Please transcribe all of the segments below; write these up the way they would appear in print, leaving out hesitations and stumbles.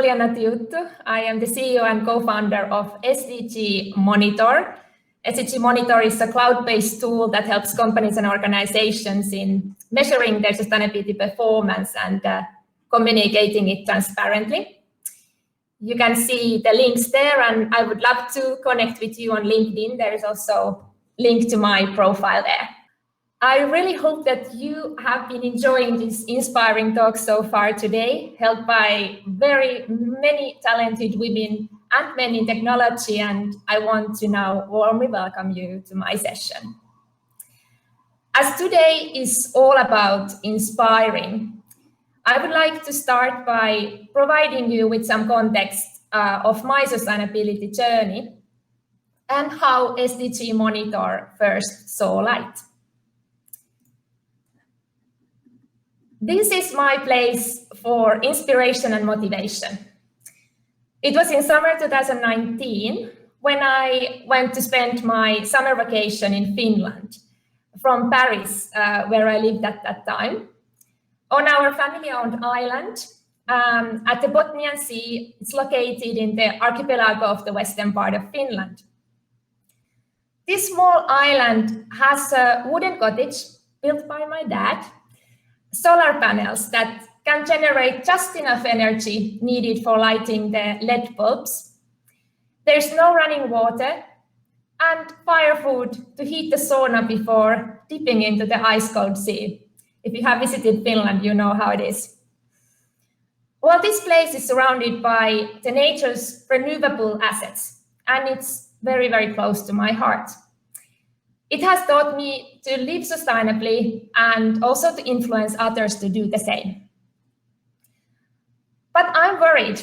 Tuuli-Anna Tiuttu. I am the CEO and co-founder of SDG Monitor. SDG Monitor is a cloud-based tool that helps companies and organizations in measuring their sustainability performance and communicating it transparently. You can see the links there, and I would love to connect with you on LinkedIn. There is also a link to my profile there. I really hope that you have been enjoying this inspiring talk so far today, held by very many talented women and men in technology, and I want to now warmly welcome you to my session. As today is all about inspiring, I would like to start by providing you with some context of my sustainability journey and how SDG Monitor first saw light. This is my place for inspiration and motivation. It was in summer 2019 when I went to spend my summer vacation in Finland from Paris, where I lived at that time, on our family-owned island at the Botnian Sea. It's located in the archipelago of the western part of Finland. This small island has a wooden cottage built by my dad, solar panels that can generate just enough energy needed for lighting the LED bulbs. There's no running water and firewood to heat the sauna before dipping into the ice-cold sea. If you have visited Finland, you know how it is. Well, this place is surrounded by the nature's renewable assets, and it's very, very close to my heart. It has taught me to live sustainably and also to influence others to do the same. But I'm worried.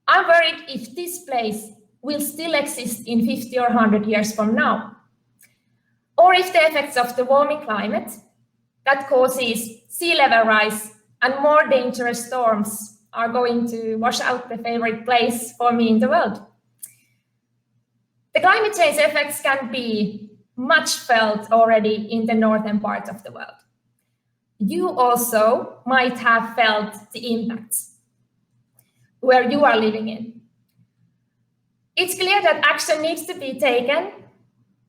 I'm worried if this place will still exist in 50 or 100 years from now, or if the effects of the warming climate that causes sea level rise and more dangerous storms are going to wash out the favorite place for me in the world. The climate change effects can be much felt already in the northern part of the world. You also might have felt the impacts where you are living in. It's clear that action needs to be taken,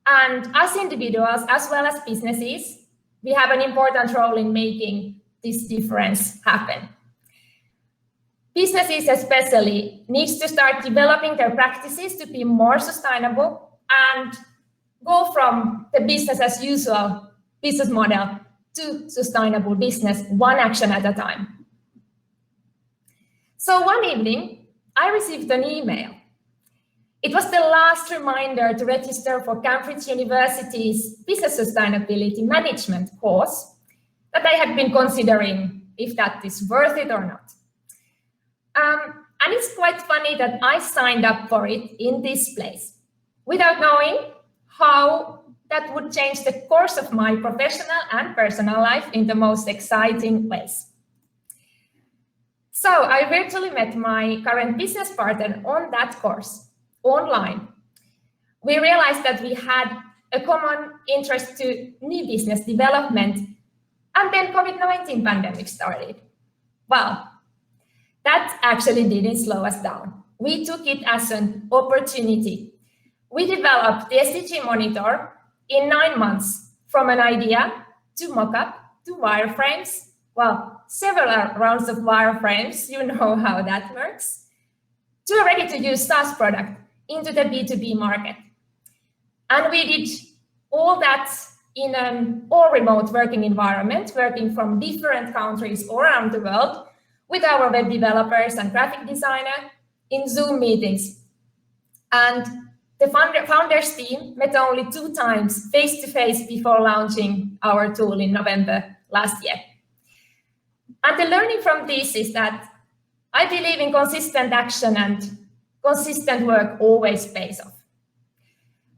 and as individuals as well as businesses, we have an important role in making this difference happen. Businesses especially need to start developing their practices to be more sustainable and go from the business as usual business model to sustainable business, one action at a time. So one evening, I received an email. It was the last reminder to register for Cambridge University's Business Sustainability Management course that I had been considering if that is worth it or not. And it's quite funny that I signed up for it in this place without knowing how that would change the course of my professional and personal life in the most exciting ways. So I virtually met my current business partner on that course, online. We realized that we had a common interest to new business development, and then COVID-19 pandemic started. Well, that actually didn't slow us down. We took it as an opportunity. We developed the SDG Monitor in 9 months, from an idea to mock-up to wireframes. Well, several rounds of wireframes, you know how that works, to a ready-to-use SaaS product into the B2B market. And we did all that in an all-remote working environment, working from different countries all around the world, with our web developers and graphic designer in Zoom meetings. And the founders team met only 2 times face-to-face before launching our tool in November last year. And the learning from this is that I believe in consistent action, and consistent work always pays off.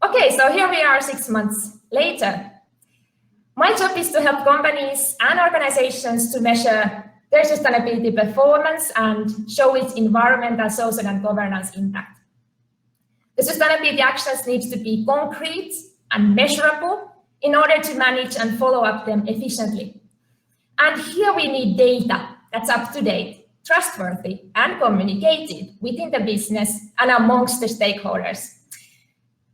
Okay, so here we are 6 months later. My job is to help companies and organizations to measure their sustainability performance and show its environmental, social, and governance impact. The sustainability actions need to be concrete and measurable in order to manage and follow up them efficiently. And here we need data that's up to date, trustworthy, and communicated within the business and amongst the stakeholders.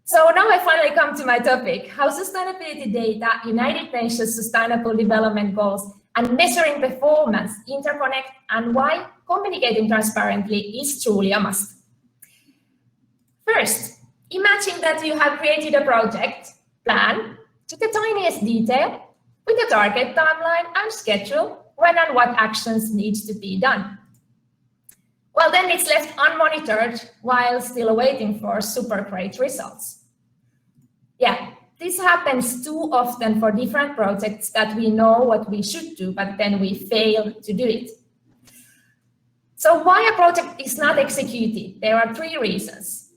So now I finally come to my topic, how sustainability data, United Nations Sustainable Development Goals, and measuring performance interconnect, and why communicating transparently is truly a must. First, imagine that you have created a project plan to the tiniest detail with a target timeline and schedule when and what actions needs to be done. Well, then it's left unmonitored while still waiting for super great results. Yeah, this happens too often for different projects that we know what we should do, but then we fail to do it. So why a project is not executed? There are 3 reasons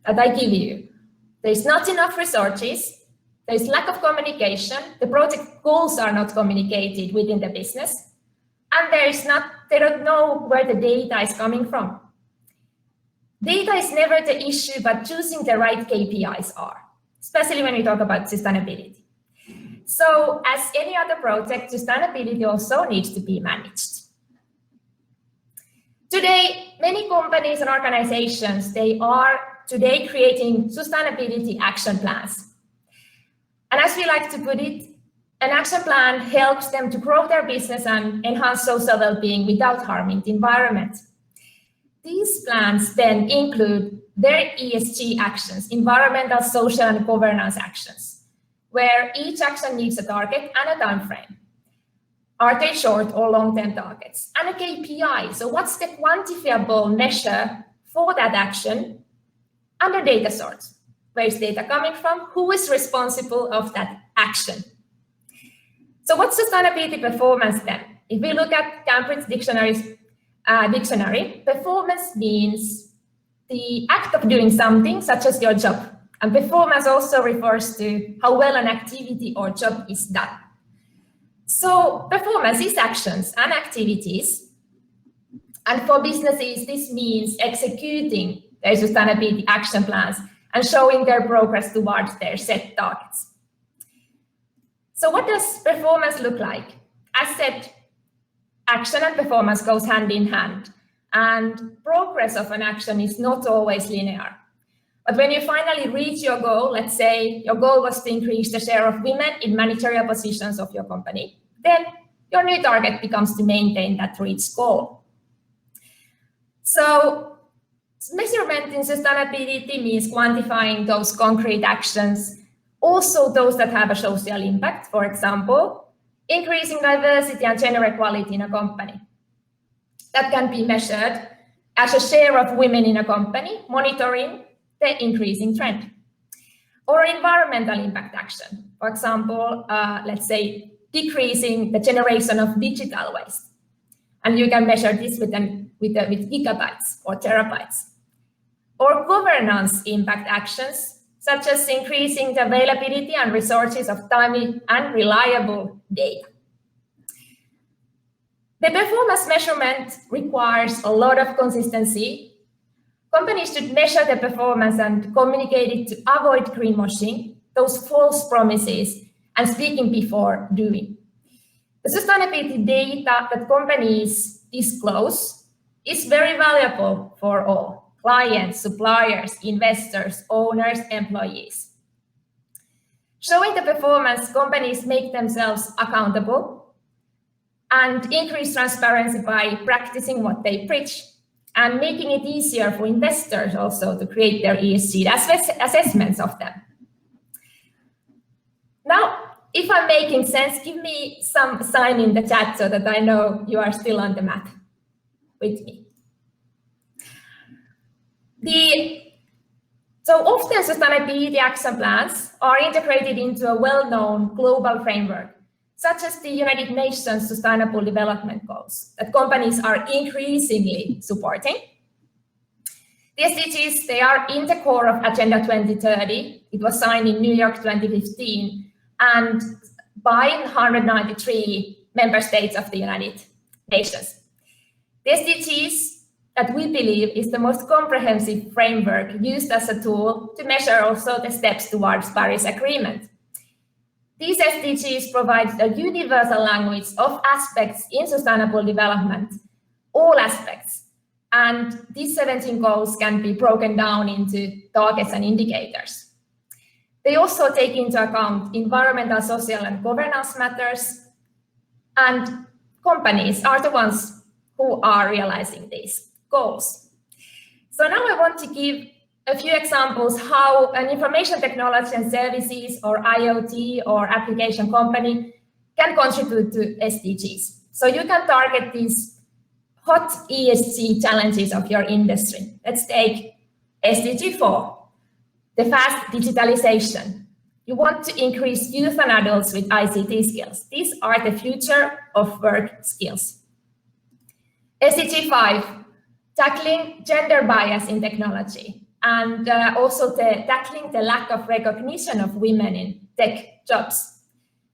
that I give you. There's not enough resources, there's lack of communication, the project goals are not communicated within the business, and they don't know where the data is coming from. Data is never the issue, but choosing the right KPIs are, especially when we talk about sustainability. So as any other project, sustainability also needs to be managed. Today, many companies and organizations, they are today creating sustainability action plans. And as we like to put it, an action plan helps them to grow their business and enhance social well-being without harming the environment. These plans then include their ESG actions, environmental, social, and governance actions, where each action needs a target and a time frame. Are they short or long-term targets? And a KPI, so what's the quantifiable measure for that action? And a data source. Where is data coming from? Who is responsible of that action? So what's sustainability performance then? If we look at Cambridge Dictionary, performance means the act of doing something, such as your job. And performance also refers to how well an activity or job is done. So performance is actions and activities. And for businesses, this means executing their sustainability action plans and showing their progress towards their set targets. So what does performance look like? As said, action and performance goes hand in hand, and progress of an action is not always linear. But when you finally reach your goal, let's say your goal was to increase the share of women in managerial positions of your company, then your new target becomes to maintain that reached goal. So measurement in sustainability means quantifying those concrete actions, also those that have a social impact, for example, increasing diversity and gender equality in a company. That can be measured as a share of women in a company, monitoring the increasing trend. Or environmental impact action, for example, let's say decreasing the generation of digital waste. And you can measure this with gigabytes or terabytes. Or governance impact actions, such as increasing the availability and resources of timely and reliable data. The performance measurement requires a lot of consistency. Companies should measure the performance and communicate it to avoid greenwashing, those false promises, and speaking before doing. The sustainability data that companies disclose is very valuable for all: clients, suppliers, investors, owners, employees. Showing the performance, companies make themselves accountable and increase transparency by practicing what they preach and making it easier for investors also to create their ESG assessments of them. Now, if I'm making sense, give me some sign in the chat so that I know you are still on the map with me. So often sustainability action plans are integrated into a well-known global framework, such as the United Nations Sustainable Development Goals that companies are increasingly supporting. The SDGs, they are in the core of Agenda 2030. It was signed in New York 2015 and by 193 member states of the United Nations. The SDGs that we believe is the most comprehensive framework used as a tool to measure also the steps towards Paris Agreement. These SDGs provide a universal language of aspects in sustainable development, all aspects. And these 17 goals can be broken down into targets and indicators. They also take into account environmental, social, and governance matters. And companies are the ones who are realizing these goals. So now I want to give a few examples how an information technology and services or IoT or application company can contribute to SDGs. So you can target these hot ESG challenges of your industry. Let's take SDG 4, the fast digitalization. You want to increase youth and adults with ICT skills. These are the future of work skills. SDG 5, tackling gender bias in technology, and also tackling the lack of recognition of women in tech jobs.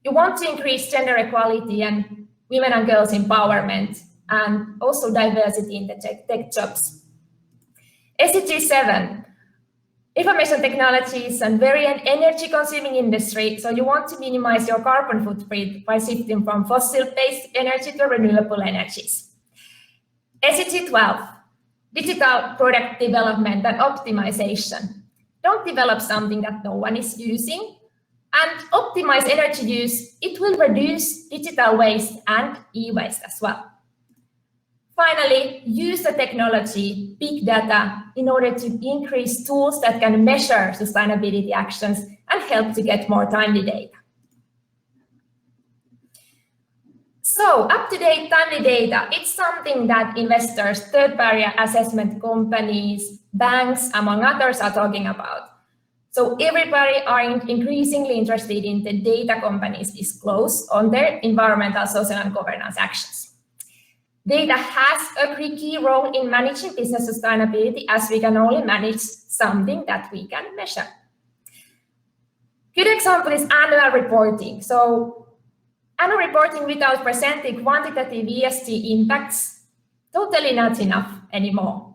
You want to increase gender equality and women and girls empowerment, and also diversity in the tech jobs. SDG 7, information technologies and very energy-consuming industry. So you want to minimize your carbon footprint by shifting from fossil-based energy to renewable energies. SDG 12, digital product development and optimization. Don't develop something that no one is using, and optimize energy use. It will reduce digital waste and e-waste as well. Finally, use the technology, big data, in order to increase tools that can measure sustainability actions and help to get more timely data. So, up-to-date timely data, it's something that investors, third-party assessment companies, banks, among others, are talking about. So everybody are increasingly interested in the data companies disclose on their environmental, social, and governance actions. Data has a key role in managing business sustainability, as we can only manage something that we can measure. Good example is annual reporting. So annual reporting without presenting quantitative ESG impacts, totally not enough anymore.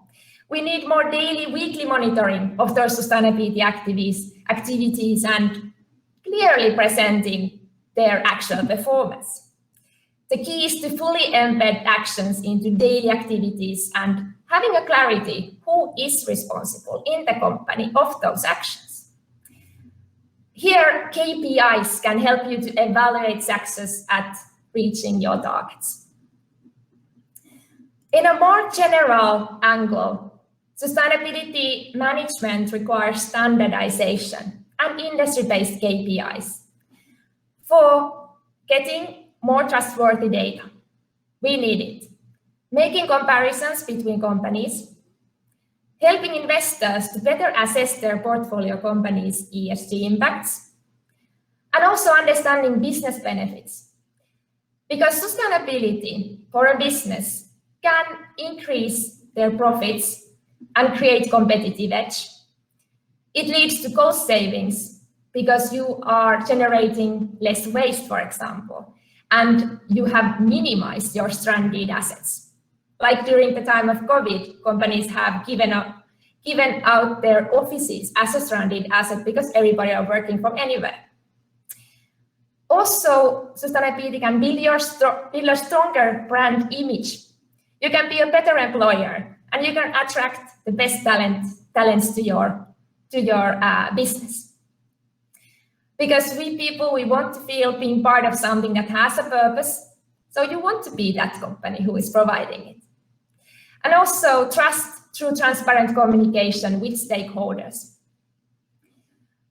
We need more daily, weekly monitoring of those sustainability activities and clearly presenting their actual performance. The key is to fully embed actions into daily activities and having a clarity who is responsible in the company of those actions. Here, KPIs can help you to evaluate success at reaching your targets. In a more general angle, sustainability management requires standardization and industry-based KPIs. For getting more trustworthy data, we need it. Making comparisons between companies, helping investors to better assess their portfolio companies' ESG impacts, and also understanding business benefits. Because sustainability for a business can increase their profits and create competitive edge. It leads to cost savings because you are generating less waste, for example, and you have minimized your stranded assets. Like during the time of COVID, companies have given out their offices as a stranded asset because everybody are working from anywhere. Also, sustainability can build a stronger brand image. You can be a better employer, and you can attract the best talents to your business. Because we people, we want to feel being part of something that has a purpose. So you want to be that company who is providing it. And also trust through transparent communication with stakeholders.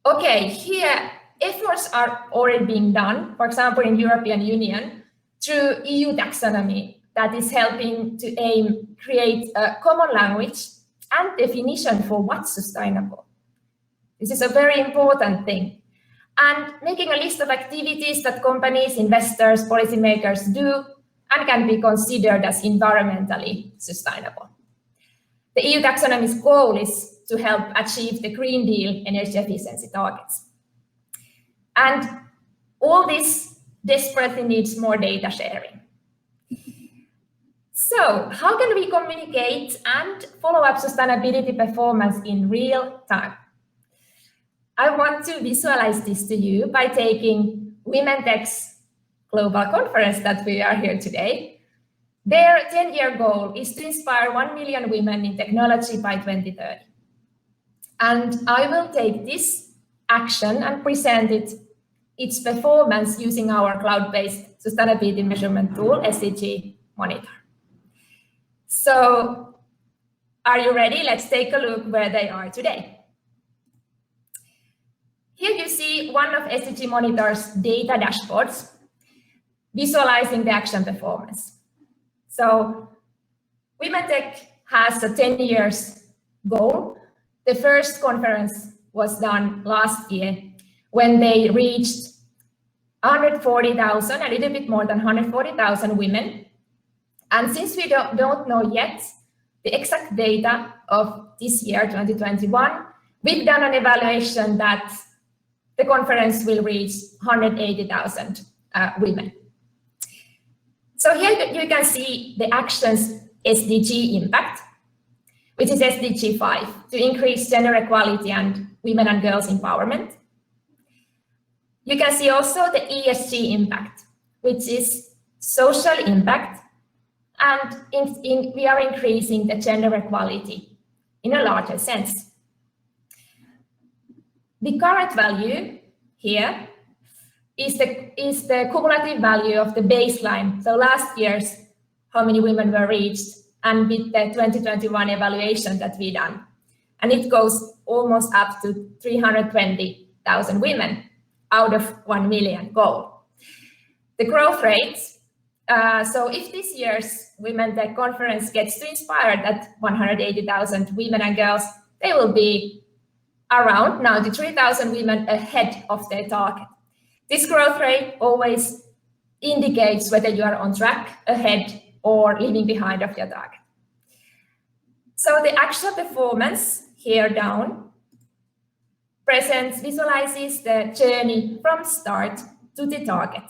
Okay, here efforts are already being done, for example, in European Union, through EU taxonomy that is helping to create a common language and definition for what's sustainable. This is a very important thing. And making a list of activities that companies, investors, policymakers do and can be considered as environmentally sustainable. The EU taxonomy's goal is to help achieve the Green Deal energy efficiency targets. And all this desperately needs more data sharing. So how can we communicate and follow up sustainability performance in real time? I want to visualize this to you by taking Women Tech's global conference that we are here today. Their 10-year goal is to inspire 1 million women in technology by 2030. And I will take this action and present its performance using our cloud-based sustainability measurement tool, SDG Monitor. So, are you ready? Let's take a look where they are today. Here you see one of SDG Monitor's data dashboards, visualizing the action performance. So, Women Tech has a 10 years goal. The first conference was done last year when they reached 140,000, a little bit more than 140,000 women. And since we don't know yet the exact data of this year, 2021, we've done an evaluation that the conference will reach 180,000 women. So here you can see the actions SDG impact, which is SDG 5, to increase gender equality and women and girls empowerment. You can see also the ESG impact, which is social impact, and we are increasing the gender equality in a larger sense. The current value here is the cumulative value of the baseline. So last year's, how many women were reached, and with the 2021 evaluation that we done. And it goes almost up to 320,000 women out of 1 million goal. The growth rates, so if this year's Women Tech Conference gets to inspire that 180,000 women and girls, they will be around 93,000 women ahead of their target. This growth rate always indicates whether you are on track, ahead, or leaving behind of your target. So the actual performance here down visualizes the journey from start to the target.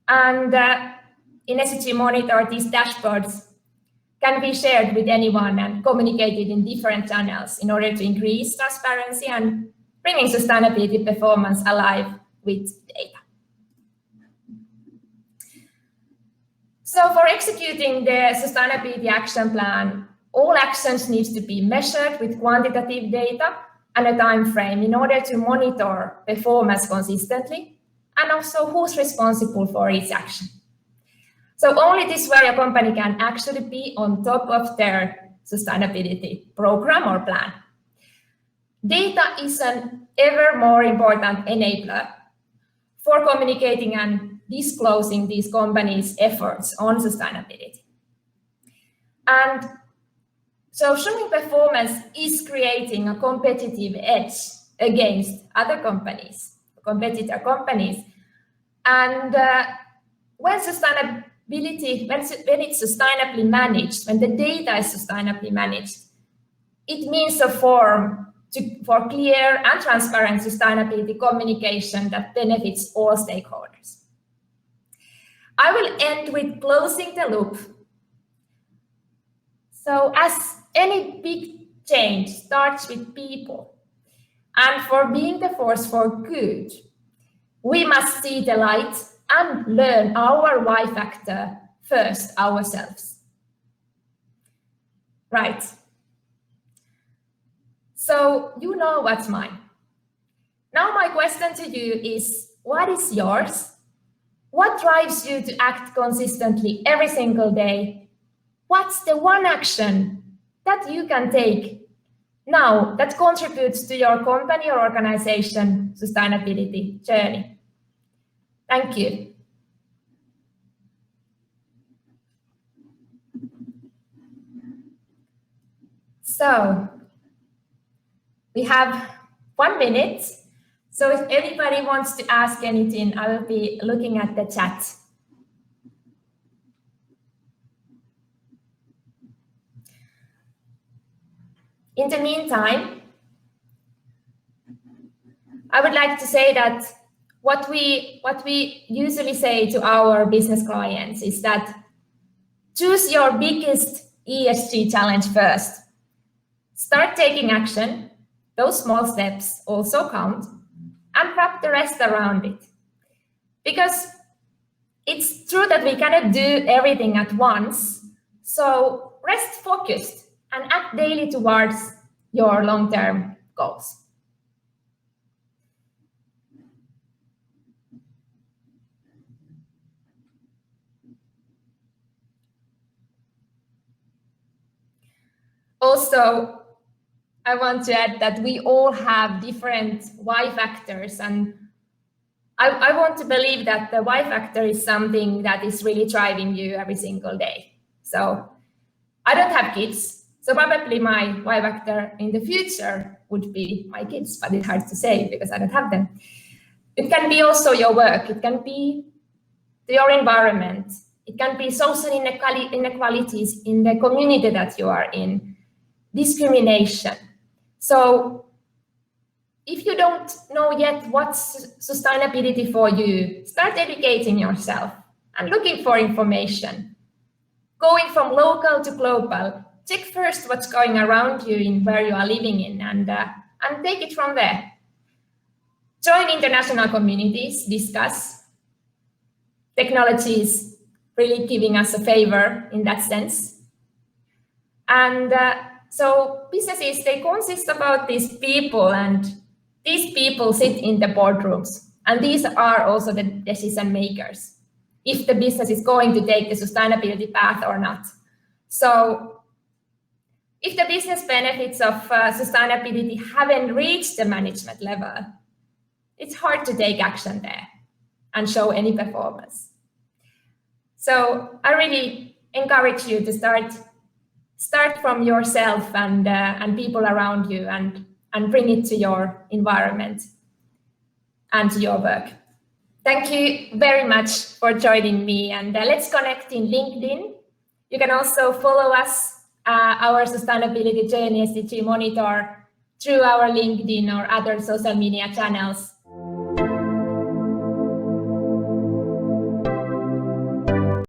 And in SDG Monitor, these dashboards can be shared with anyone and communicated in different channels in order to increase transparency and bringing sustainability performance alive with data. So for executing the sustainability action plan, all actions need to be measured with quantitative data and a time frame in order to monitor performance consistently, and also who's responsible for each action. So only this way a company can actually be on top of their sustainability program or plan. Data is an ever more important enabler for communicating and disclosing these companies' efforts on sustainability. And so showing performance is creating a competitive edge against other companies, competitor companies. And when it's sustainably managed, when the data is sustainably managed, it means a forum for clear and transparent sustainability communication that benefits all stakeholders. I will end with closing the loop. So as any big change starts with people, and for being the force for good, we must see the light and learn our why factor first ourselves. Right. So you know what's mine. Now my question to you is, what is yours? What drives you to act consistently every single day? What's the one action that you can take now that contributes to your company or organization sustainability journey? Thank you. So we have 1 minute. So if anybody wants to ask anything, I will be looking at the chat. In the meantime, I would like to say that what we usually say to our business clients is that choose your biggest ESG challenge first. Start taking action. Those small steps also count, and wrap the rest around it. Because it's true that we cannot do everything at once. So rest focused and act daily towards your long-term goals. Also, I want to add that we all have different why factors, and I want to believe that the why factor is something that is really driving you every single day. So I don't have kids, so probably my why factor in the future would be my kids, but it's hard to say because I don't have them. It can be also your work, it can be your environment, it can be social inequalities in the community that you are in, discrimination. So if you don't know yet what's sustainability for you, start educating yourself and looking for information. Going from local to global, check first what's going around you in where you are living in and take it from there. Join international communities, discuss. Technology is really giving us a favor in that sense. And so businesses, they consist about these people, and these people sit in the boardrooms, and these are also the decision makers, if the business is going to take the sustainability path or not. So if the business benefits of sustainability haven't reached the management level, it's hard to take action there and show any performance. So I really encourage you to start from yourself and people around you and bring it to your environment and to your work. Thank you very much for joining me, and let's connect in LinkedIn. You can also follow us, our sustainability journey, SDG Monitor, through our LinkedIn or other social media channels.